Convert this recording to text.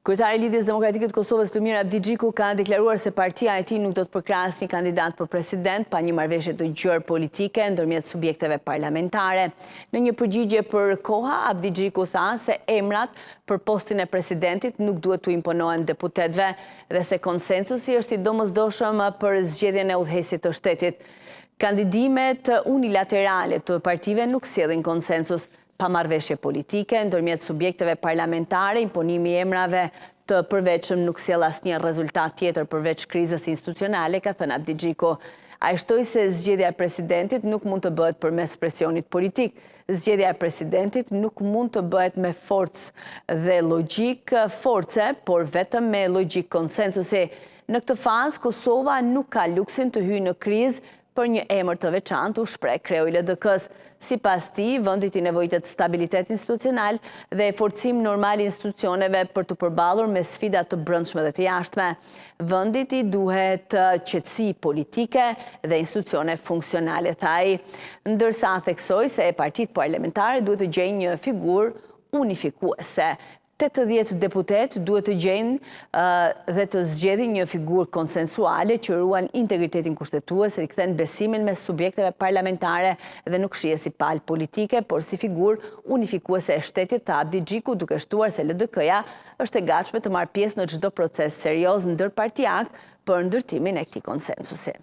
Kryetari i Lidhjes Demokratike të Kosovës, Lumir Abdi Xhiku, ka deklaruar se partia e tij nuk do të përkrahasë një kandidat për president pa një marrëveshje të gjerë politike ndërmjet subjekteve parlamentare. Në një përgjigje për koha, Abdi Xhiku tha se emrat për postin e presidentit nuk duhet t'u imponohen deputetëve dhe se konsensusi është i domosdoshëm për zgjedhjen e udhëheqësit të shtetit. Kandidimet unilaterale të partive nuk sjellin konsensus. Pa marrëveshje politike, ndërmjet subjekteve parlamentare, imponimi i emrave të përveçëm nuk sjell asnjë rezultat tjetër përveç krizës institucionale, ka thënë Abdi Xhiku. Ai shtoi se zgjedhja e presidentit nuk mund të bëhet përmes presionit politik. Zgjedhja e presidentit nuk mund të bëhet me forcë dhe logjik force, por vetëm me logjik konsensusi. Në këtë fazë, Kosova nuk ka luksin të hyjë në krizë për një emër të veçantë, u shpreh kreu i LDK-s. Sipas tij, vendi i nevojitet stabilitet institucional dhe forcim normal i institucioneve për të përballur me sfida të brendshme dhe të jashtme. Vendit i duhet qetësi politike dhe institucione funksionale, tha ai, ndërsa theksoi se partitë parlamentare duhet të gjejnë një figurë unifikuese. 80 deputet duhet të gjejnë dhe të zgjedhin një figurë konsensuale që ruan integritetin kushtetues, rikthen besimin mes subjekteve parlamentare dhe nuk shihet si palë politike, por si figurë unifikuese e shtetit, tha Abdi Xhiku, duke shtuar se LDK-ja është e gatshme të marrë pjesë në çdo proces serioz ndërpartiak për ndërtimin e këtij konsensusi.